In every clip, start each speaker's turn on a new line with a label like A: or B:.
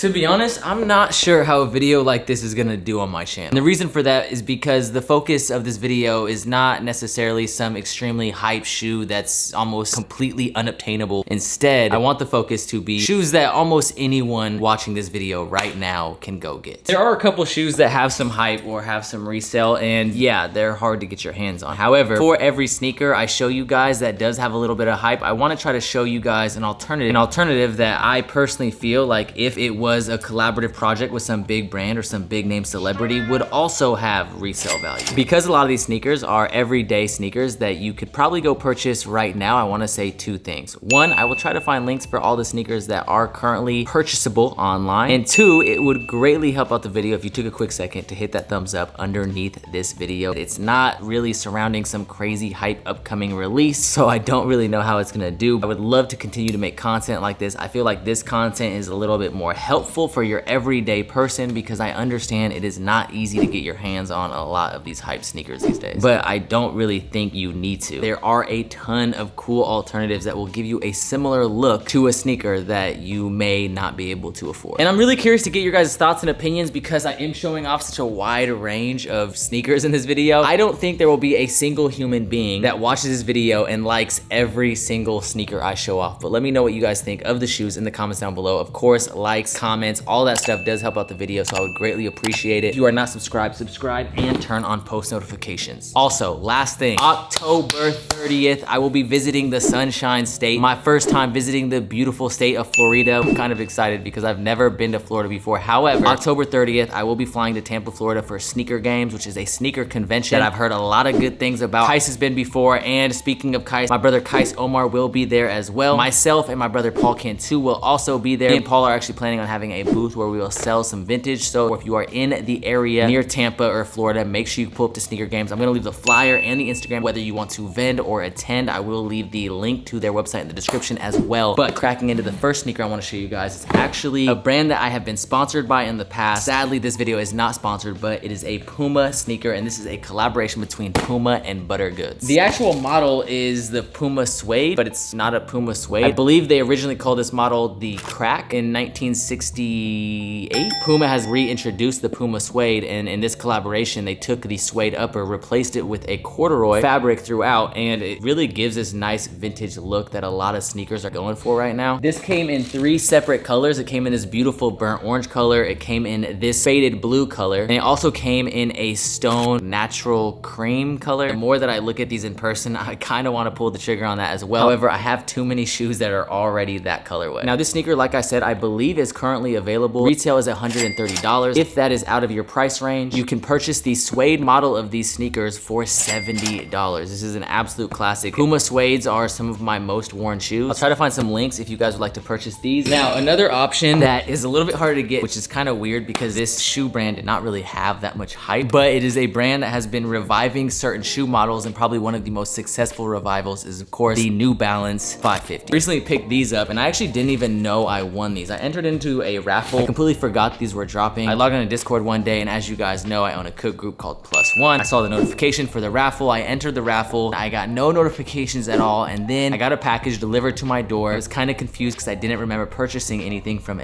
A: To be honest, I'm not sure how a video like this is gonna do on my channel. And the reason for that is because the focus of this video is not necessarily some extremely hype shoe that's almost completely unobtainable. Instead, I want the focus to be shoes that almost anyone watching this video right now can go get. There are a couple shoes that have some hype or have some resale, and yeah, they're hard to get your hands on. However, for every sneaker I show you guys that does have a little bit of hype, I wanna try to show you guys an alternative that I personally feel like if it was a collaborative project with some big brand or some big name celebrity would also have resale value. Because a lot of these sneakers are everyday sneakers that you could probably go purchase right now, I wanna say two things. One, I will try to find links for all the sneakers that are currently purchasable online. And two, it would greatly help out the video if you took a quick second to hit that thumbs up underneath this video. It's not really surrounding some crazy hype upcoming release, so I don't really know how it's gonna do. I would love to continue to make content like this. I feel like this content is a little bit more helpful for your everyday person because I understand it is not easy to get your hands on a lot of these hype sneakers these days, but I don't really think you need to. There are a ton of cool alternatives that will give you a similar look to a sneaker that you may not be able to afford. And I'm really curious to get your guys' thoughts and opinions because I am showing off such a wide range of sneakers in this video. I don't think there will be a single human being that watches this video and likes every single sneaker I show off, but let me know what you guys think of the shoes in the comments down below. Of course, likes, comments, all that stuff does help out the video, so I would greatly appreciate it. If you are not subscribed, subscribe and turn on post notifications. Also, last thing, October 30th, I will be visiting the Sunshine State. My first time visiting the beautiful state of Florida. I'm kind of excited because I've never been to Florida before. However, October 30th, I will be flying to Tampa, Florida for Sneaker Games, which is a sneaker convention that I've heard a lot of good things about. Kais has been before, and speaking of Kais, my brother Kais Omar will be there as well. Myself and my brother Paul Cantu will also be there. Me and Paul are actually planning on having a booth where we will sell some vintage. So if you are in the area near Tampa or Florida, make sure you pull up to Sneaker Games. I'm gonna leave the flyer and the Instagram, whether you want to vend or attend. I will leave the link to their website in the description as well. But cracking into the first sneaker I wanna show you guys, it's actually a brand that I have been sponsored by in the past. Sadly, this video is not sponsored, but it is a Puma sneaker, and this is a collaboration between Puma and Butter Goods. The actual model is the Puma Suede, but it's not a Puma Suede. I believe they originally called this model the Crack in 1968. Puma has reintroduced the Puma Suede, and in this collaboration, they took the suede upper, replaced it with a corduroy fabric throughout, and it really gives this nice vintage look that a lot of sneakers are going for right now. This came in 3 separate colors. It came in this beautiful burnt orange color, it came in this faded blue color, and it also came in a stone natural cream color. The more that I look at these in person, I kind of want to pull the trigger on that as well. However, I have too many shoes that are already that colorway. Now, this sneaker, like I said, I believe is currently available. Retail is $130. If that is out of your price range, you can purchase the suede model of these sneakers for $70. This is an absolute classic. Puma suedes are some of my most worn shoes. I'll try to find some links if you guys would like to purchase these. Now, another option that is a little bit harder to get, which is kind of weird because this shoe brand did not really have that much hype, but it is a brand that has been reviving certain shoe models, and probably one of the most successful revivals is, of course, the New Balance 550. Recently picked these up, and I actually didn't even know I won these. I entered into a raffle. I completely forgot these were dropping. I logged on a Discord one day, and as you guys know, I own a cook group called Plus One. I saw the notification for the raffle. I entered the raffle. I got no notifications at all, and then I got a package delivered to my door. I was kind of confused because I didn't remember purchasing anything from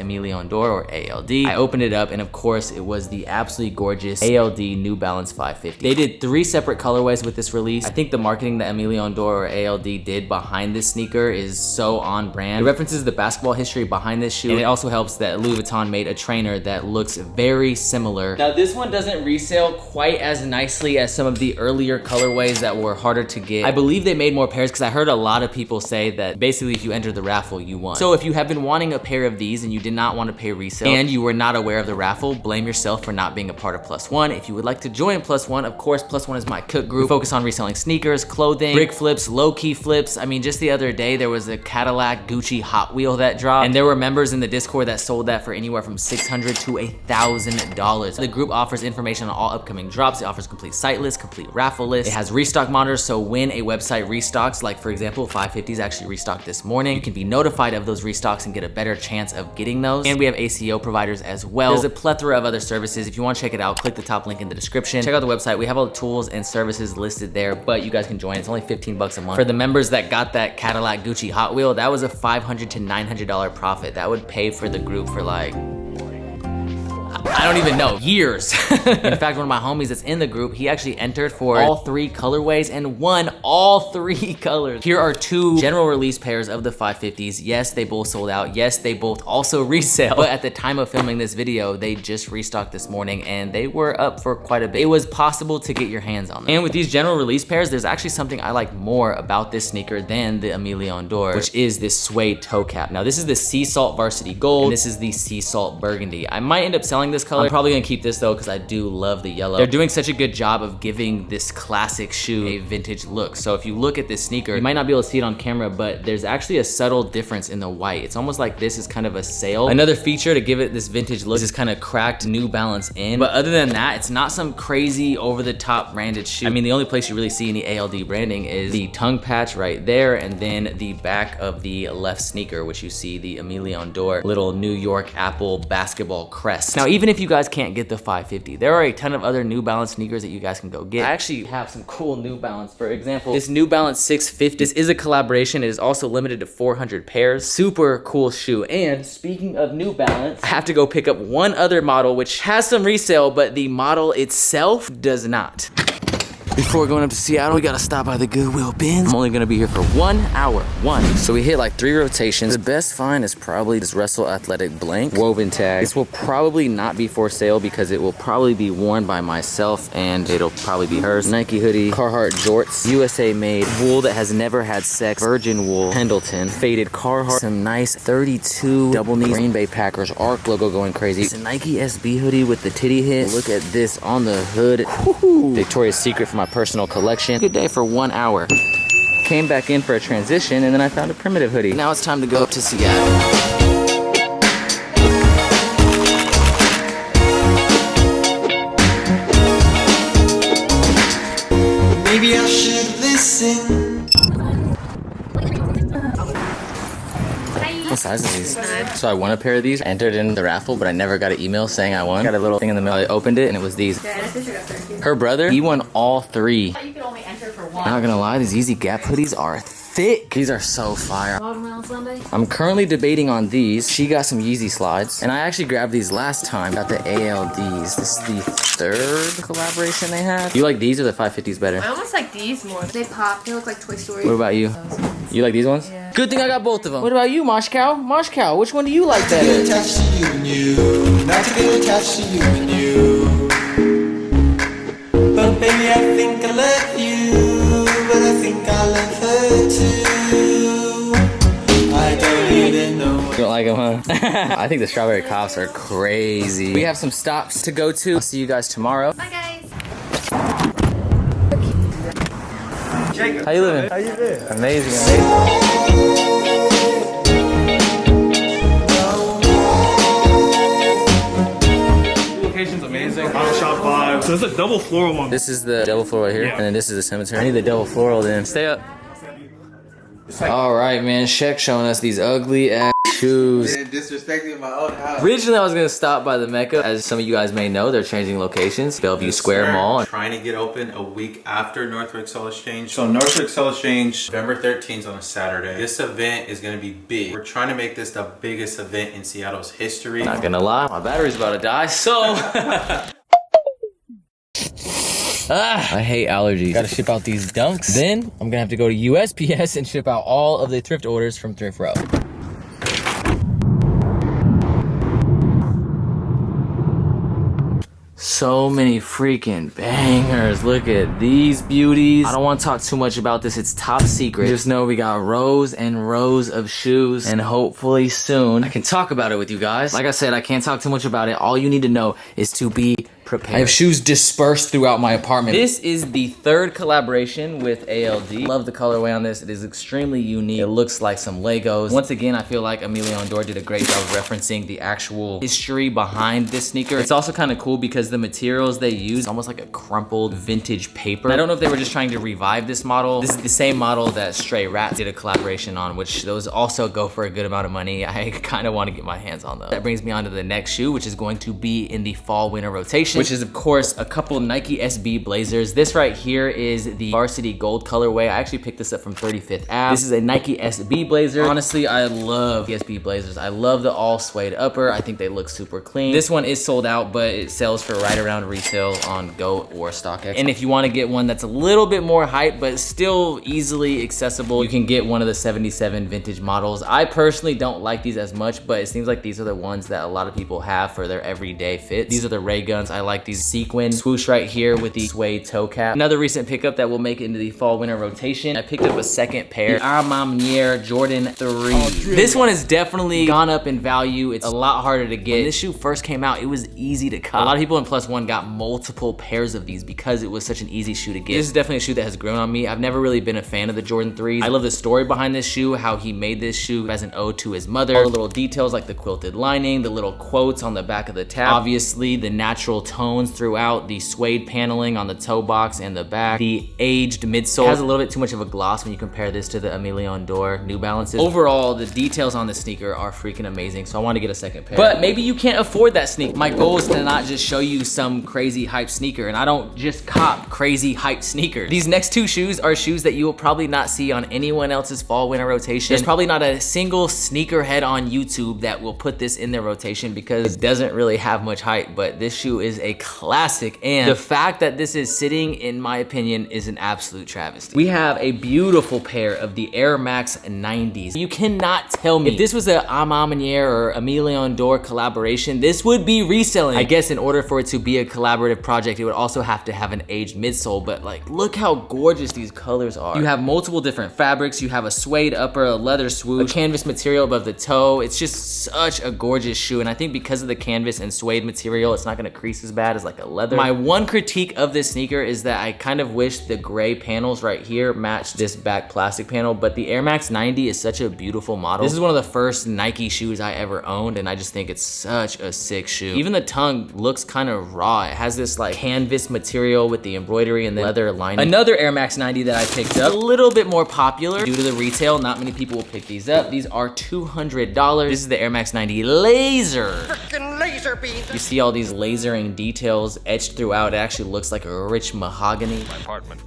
A: Dore or ALD. I opened it up, and of course, it was the absolutely gorgeous ALD New Balance 550. They did 3 separate colorways with this release. I think the marketing that Dore or ALD did behind this sneaker is so on brand. It references the basketball history behind this shoe, and it also helps that Louis Vuitton made a trainer that looks very similar. Now, this one doesn't resell quite as nicely as some of the earlier colorways that were harder to get. I believe they made more pairs because I heard a lot of people say that basically if you entered the raffle, you won. So if you have been wanting a pair of these and you did not want to pay resale and you were not aware of the raffle, blame yourself for not being a part of Plus One. If you would like to join Plus One, of course, Plus One is my cook group. We focus on reselling sneakers, clothing, brick flips, low-key flips. I mean, just the other day, there was a Cadillac Gucci Hot Wheel that dropped, and there were members in the Discord that sold that for anywhere from $600 to $1,000. The group offers information on all upcoming drops. It offers complete site lists, complete raffle lists. It has restock monitors, so when a website restocks, like for example, 550s actually restocked this morning, you can be notified of those restocks and get a better chance of getting those. And we have ACO providers as well. There's a plethora of other services. If you want to check it out, click the top link in the description. Check out the website. We have all the tools and services listed there, but you guys can join. It's only 15 bucks a month. For the members that got that Cadillac Gucci Hot Wheel, that was a $500 to $900 profit. That would pay for the group for like I don't even know, years. In fact, one of my homies that's in the group, he actually entered for all 3 colorways and won all 3 colors. Here are 2 general release pairs of the 550s. Yes, they both sold out. Yes, they both also resell. But at the time of filming this video, they just restocked this morning and they were up for quite a bit. It was possible to get your hands on them. And with these general release pairs, there's actually something I like more about this sneaker than the Aime Dore, which is this suede toe cap. Now this is the Sea Salt Varsity Gold, and this is the Sea Salt Burgundy. I might end up selling this color. I'm probably gonna keep this though because I do love the yellow. They're doing such a good job of giving this classic shoe a vintage look. So if you look at this sneaker, you might not be able to see it on camera, but there's actually a subtle difference in the white. It's almost like this is kind of a sail. Another feature to give it this vintage look is this kind of cracked New Balance in. But other than that, it's not some crazy over-the-top branded shoe. I mean, the only place you really see any ALD branding is the tongue patch right there, and then the back of the left sneaker, which you see the Aime Dore little New York Apple basketball crest. Now, even if you guys can't get the 550, there are a ton of other New Balance sneakers that you guys can go get. I actually have some cool New Balance. For example, this New Balance 650. This is a collaboration. It is also limited to 400 pairs. Super cool shoe. And speaking of New Balance, I have to go pick up one other model which has some resale, but the model itself does not. Before going up to Seattle, we gotta stop by the Goodwill bins. I'm only gonna be here for 1 hour. So we hit like 3 rotations. The best find is probably this Resell Athletic blank woven tag. This will probably not be for sale because it will probably be worn by myself and it'll probably be hers. Nike hoodie, Carhartt jorts, USA made, wool that has never had sex, virgin wool, Pendleton, faded Carhartt, some nice 32 double knee Green Bay Packers ARC logo going crazy. It's a Nike SB hoodie with the titty hit. Look at this on the hood. Woo-hoo. Victoria's Secret for my personal collection. Good day for 1 hour. Came back in for a transition and then I found a Primitive hoodie. Now it's time to go up to Seattle.
B: Maybe I should listen.
A: What size are these? So I won a pair of these, entered in the raffle, but I never got an email saying I won. Got a little thing in the mail. I opened it and it was these. Her brother, he won all 3.
C: You could only enter for 1.
A: Not gonna lie, these Yeezy Gap hoodies are thick. These are so fire.
C: Watermelon Sunday.
A: I'm currently debating on these. She got some Yeezy slides, and I actually grabbed these last time. Got the ALDs. This is the 3rd collaboration they have. You like these or the 550s better?
C: I almost like these more. They pop. They look like Toy Story.
A: What about you? You like these ones?
C: Yeah.
A: Good thing I got both of them. What about you, Mosh Cow? Mosh Cow, which one do you like better?
B: Get attached to you and you. Not to get attached to you and you. But baby, I think I love you. But I think I love her too. I don't even know.
A: You don't like them, huh? I think the strawberry cops are crazy. We have some stops to go to. I'll see you guys tomorrow.
C: Bye, guys.
A: How you living?
D: How you doing?
A: Amazing, amazing.
D: Location's amazing. On shop 5. So it's a double floral one.
A: This is the double floral right here,
D: Yeah.
A: and then this is the cemetery. I need the double floral then. Stay up. All right, man. Shaq showing us these ugly ass shoes.
B: Disrespecting my own house.
A: Originally, I was gonna stop by the Mecca. As some of you guys may know, they're changing locations. Bellevue Square Mall.
E: Trying to get open a week after Northwick Cell Exchange. So Northwick Cell Exchange, November 13th on a Saturday. This event is gonna be big. We're trying to make this the biggest event in Seattle's history.
A: Not gonna lie, my battery's about to die, so. I hate allergies. Gotta ship out these dunks. Then I'm gonna have to go to USPS and ship out all of the thrift orders from Thrift Row. So many freaking bangers. Look at these beauties. I don't want to talk too much about this. It's top secret. Just know we got rows and rows of shoes, and hopefully soon I can talk about it with you guys. Like I said, I can't talk too much about it. All you need to know is to be prepared. I have shoes dispersed throughout my apartment. This is the 3rd collaboration with ALD. Love the colorway on this. It is extremely unique. It looks like some Legos. Once again, I feel like Aime Dore did a great job of referencing the actual history behind this sneaker. It's also kind of cool because the materials they use almost like a crumpled vintage paper. I don't know if they were just trying to revive this model. This is the same model that Stray Rats did a collaboration on, which those also go for a good amount of money. I kind of want to get my hands on those. That brings me on to the next shoe, which is going to be in the fall winter rotation. collection, which is of course a couple Nike SB blazers. This right here is the varsity gold colorway. I actually picked this up from 35th Ave. This is a Nike SB blazer. Honestly, I love the SB blazers. I love the all suede upper. I think they look super clean. This one is sold out, but it sells for right around retail on GOAT or StockX. And if you want to get one that's a little bit more hype, but still easily accessible, you can get one of the 77 vintage models. I personally don't like these as much, but it seems like these are the ones that a lot of people have for their everyday fits. These are the Ray Guns. I like these sequin swoosh right here with the suede toe cap. Another recent pickup that will make it into the fall winter rotation. I picked up a second pair, A Ma Maniere Jordan 3. This one has definitely gone up in value. It's a lot harder to get. When this shoe first came out, it was easy to cop. A lot of people in Plus One got multiple pairs of these because it was such an easy shoe to get. This is definitely a shoe that has grown on me. I've never really been a fan of the Jordan 3s. I love the story behind this shoe, how he made this shoe as an ode to his mother. All the little details like the quilted lining, the little quotes on the back of the tab. Obviously, the natural tones throughout, the suede paneling on the toe box and the back. The aged midsole. It has a little bit too much of a gloss when you compare this to the Aime Dore New Balances. Overall, the details on this sneaker are freaking amazing, so I want to get a second pair. But maybe you can't afford that sneaker. My goal is to not just show you some crazy hype sneaker, and I don't just cop crazy hype sneakers. These next two shoes are shoes that you will probably not see on anyone else's fall winter rotation. There's probably not a single sneakerhead on YouTube that will put this in their rotation because it doesn't really have much hype, but this shoe is a classic, and the fact that this is sitting, in my opinion, is an absolute travesty. We have a beautiful pair of the Air Max 90s. You cannot tell me if this was a A Ma Maniere or Aime Dore collaboration, this would be reselling. I guess in order for it to be a collaborative project, it would also have to have an aged midsole, but like, look how gorgeous these colors are. You have multiple different fabrics. You have a suede upper, a leather swoosh, a canvas material above the toe. It's just such a gorgeous shoe, and I think because of the canvas and suede material, it's not gonna crease as bad as like a leather. My one critique of this sneaker is that I kind of wish the gray panels right here matched this back plastic panel, but the Air Max 90 is such a beautiful model. This is one of the first Nike shoes I ever owned, and I just think it's such a sick shoe. Even the tongue looks kind of raw. It has this like canvas material with the embroidery and the leather lining. Another Air Max 90 that I picked up, a little bit more popular due to the retail. Not many people will pick these up. These are $200. This is the Air Max 90 Laser. Frickin' laser beams. You see all these lasering details etched throughout. It actually looks like a rich mahogany.
F: My apartment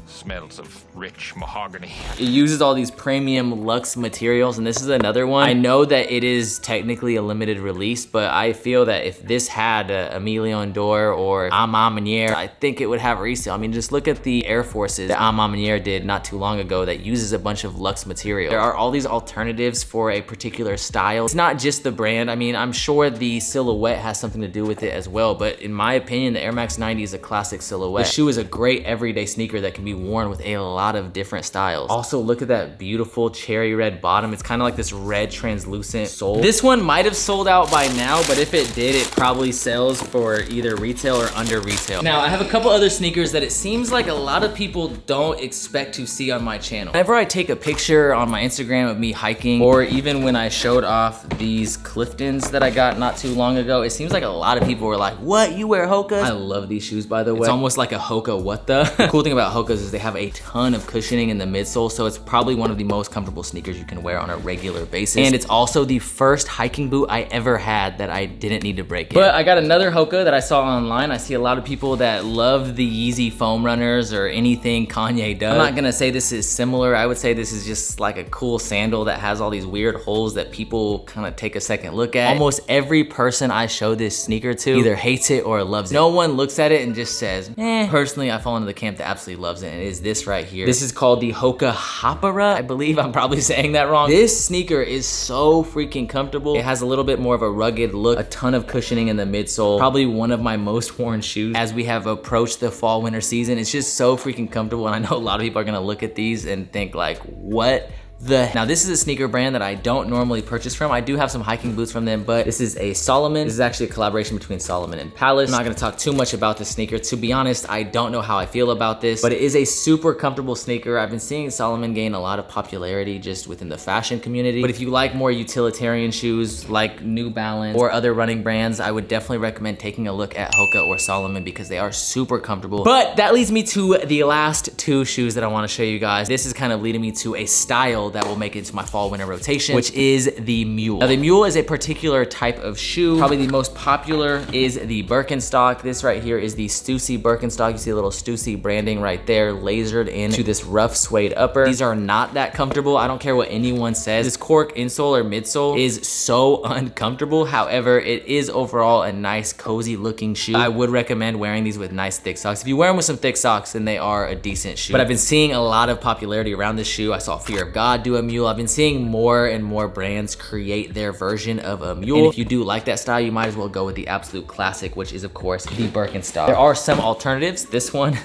F: smells of rich mahogany.
A: It uses all these premium luxe materials, and this is another one. I know that it is technically a limited release, but I feel that if this had a Aime Dore or A Ma Maniere, I think it would have resale. I mean, just look at the Air Forces that A Ma Maniere did not too long ago that uses a bunch of luxe material. There are all these alternatives for a particular style. It's not just the brand. I mean, I'm sure the silhouette has something to do with it as well, but in my opinion, the Air Max 90 is a classic silhouette. The shoe is a great everyday sneaker that can be worn with a lot of different styles. Also, look at that beautiful cherry red bottom. It's kind of like this red translucent sole. This one might have sold out by now, but if it did, it probably sells for either retail or under retail. Now, I have a couple other sneakers that it seems like a lot of people don't expect to see on my channel. Whenever I take a picture on my Instagram of me hiking, or even when I showed off these Cliftons that I got not too long ago, it seems like a lot of people were like, what, you wear Hokas? I love these shoes, by the way. It's almost like a Hoka what the? The cool thing about Hokas is they have a ton of cushioning in the midsole, so it's probably one of the most comfortable sneakers you can wear on a regular basis. And it's also the first hiking boot I ever had that I didn't need to break in. But I got another Hoka that I saw online. I see a lot of people that love the Yeezy foam runners or anything Kanye does. I'm not gonna say this is similar. I would say this is just like a cool sandal that has all these weird holes that people kind of take a second look at. Almost every person I show this sneaker to either hates it or loves it. No one looks at it and just says, eh. Personally, I fall into the camp that absolutely loves it, and it is this right here. This is called the Hoka Hopera. I believe I'm probably saying that wrong. This sneaker is so freaking comfortable. It has a little bit more of a rugged look, a ton of cushioning in the midsole. Probably one of my most worn shoes as we have approached the fall winter season. It's just so freaking comfortable, and I know a lot of people are gonna look at these and think like, what Now this is a sneaker brand that I don't normally purchase from. I do have some hiking boots from them, but this is a Salomon. This is actually a collaboration between Salomon and Palace. I'm not gonna talk too much about this sneaker. To be honest, I don't know how I feel about this, but it is a super comfortable sneaker. I've been seeing Salomon gain a lot of popularity just within the fashion community. But if you like more utilitarian shoes like New Balance or other running brands, I would definitely recommend taking a look at Hoka or Salomon because they are super comfortable. But that leads me to the last two shoes that I wanna show you guys. This is kind of leading me to a style that will make it into my fall winter rotation, which is the Mule. Now the Mule is a particular type of shoe. Probably the most popular is the Birkenstock. This right here is the Stussy Birkenstock. You see a little Stussy branding right there, lasered into this rough suede upper. These are not that comfortable. I don't care what anyone says. This cork insole or midsole is so uncomfortable. However, it is overall a nice, cozy looking shoe. I would recommend wearing these with nice thick socks. If you wear them with some thick socks, then they are a decent shoe. But I've been seeing a lot of popularity around this shoe. I saw Fear of God do a Mule. I've been seeing more and more brands create their version of a Mule. And if you do like that style, you might as well go with the absolute classic, which is of course the Birkenstock. There are some alternatives. This one,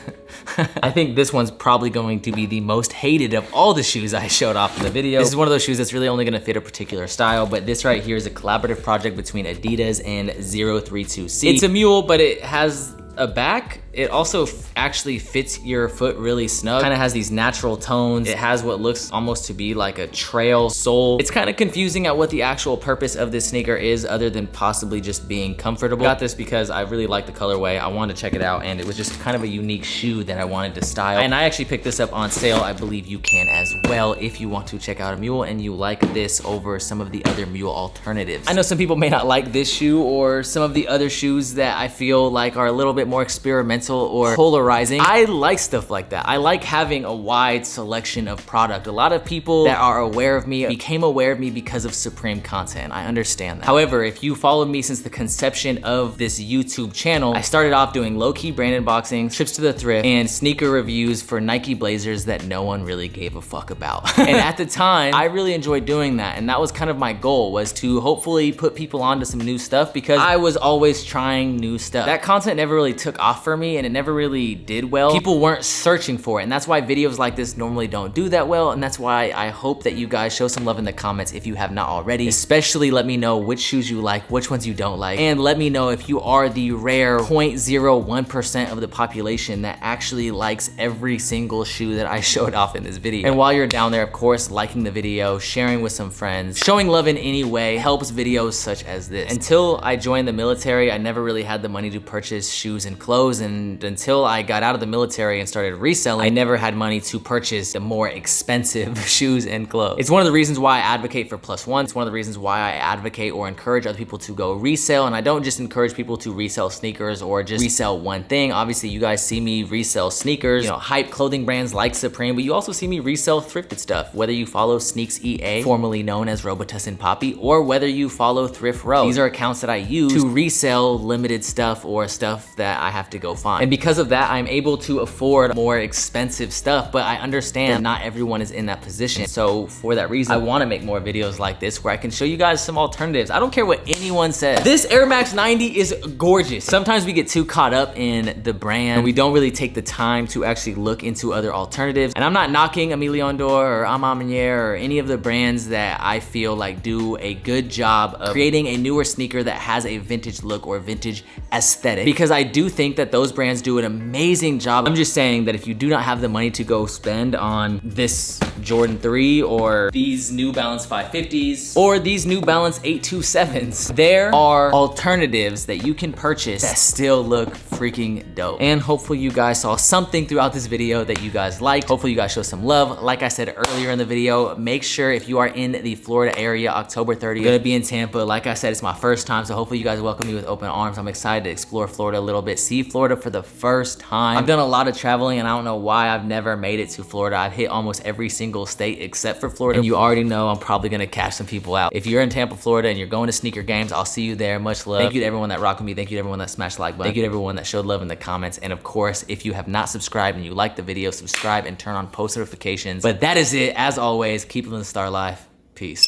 A: I think this one's probably going to be the most hated of all the shoes I showed off in the video. This is one of those shoes that's really only gonna fit a particular style, but this right here is a collaborative project between Adidas and 032C. It's a Mule, but it has a back. It also actually fits your foot really snug. Kind of has these natural tones. It has what looks almost to be like a trail sole. It's kind of confusing at what the actual purpose of this sneaker is other than possibly just being comfortable. I got this because I really like the colorway. I wanted to check it out and it was just kind of a unique shoe that I wanted to style. And I actually picked this up on sale. I believe you can as well if you want to check out a Mule and you like this over some of the other Mule alternatives. I know some people may not like this shoe or some of the other shoes that I feel like are a little bit more experimental or polarizing. I like stuff like that. I like having a wide selection of product. A lot of people that are aware of me became aware of me because of Supreme content. I understand that. However, if you followed me since the conception of this YouTube channel, I started off doing low-key brand unboxings, trips to the thrift, and sneaker reviews for Nike Blazers that no one really gave a fuck about. And at the time, I really enjoyed doing that. And that was kind of my goal, was to hopefully put people onto some new stuff because I was always trying new stuff. That content never really took off for me and it never really did well. People weren't searching for it, and that's why videos like this normally don't do that well, and that's why I hope that you guys show some love in the comments if you have not already. Especially let me know which shoes you like, which ones you don't like, and let me know if you are the rare 0.01% of the population that actually likes every single shoe that I showed off in this video. And while you're down there, of course, liking the video, sharing with some friends, showing love in any way helps videos such as this. Until I joined the military, I never really had the money to purchase shoes and clothes, and until I got out of the military and started reselling, I never had money to purchase the more expensive shoes and clothes. It's one of the reasons why I advocate for +1. It's one of the reasons why I advocate or encourage other people to go resell, and I don't just encourage people to resell sneakers or just resell one thing. Obviously, you guys see me resell sneakers, you know, hype clothing brands like Supreme, but you also see me resell thrifted stuff, whether you follow Sneaks EA, formerly known as Robotus and Poppy, or whether you follow Thrift Row. These are accounts that I use to resell limited stuff or stuff that I have to go find. And because of that, I'm able to afford more expensive stuff, but I understand not everyone is in that position. So for that reason, I wanna make more videos like this where I can show you guys some alternatives. I don't care what anyone says. This Air Max 90 is gorgeous. Sometimes we get too caught up in the brand and we don't really take the time to actually look into other alternatives. And I'm not knocking Dore or A Ma Maniere or any of the brands that I feel like do a good job of creating a newer sneaker that has a vintage look or vintage aesthetic, because I do think that those brands do an amazing job. I'm just saying that if you do not have the money to go spend on this Jordan 3 or these New Balance 550s or these New Balance 827s, there are alternatives that you can purchase that still look freaking dope. And hopefully you guys saw something throughout this video that you guys liked. Hopefully you guys show some love. Like I said earlier in the video, make sure if you are in the Florida area, October 30th, gonna be in Tampa. Like I said, it's my first time, so hopefully you guys welcome me with open arms. I'm excited to explore Florida a little bit, see Florida for the first time. I've done a lot of traveling and I don't know why I've never made it to Florida. I've hit almost every single state except for Florida. And you already know I'm probably gonna catch some people out. If you're in Tampa, Florida and you're going to sneaker games, I'll see you there. Much love. Thank you to everyone that rocked with me. Thank you to everyone that smashed the like button. Thank you to everyone that showed love in the comments. And of course, if you have not subscribed and you like the video, subscribe and turn on post notifications. But that is it. As always, keep living the star life. Peace.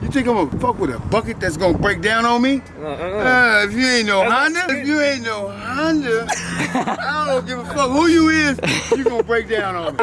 G: You think I'm gonna fuck with a bucket that's gonna break down on me? If you ain't no Honda, I don't give a fuck who you is, you gonna break down on me.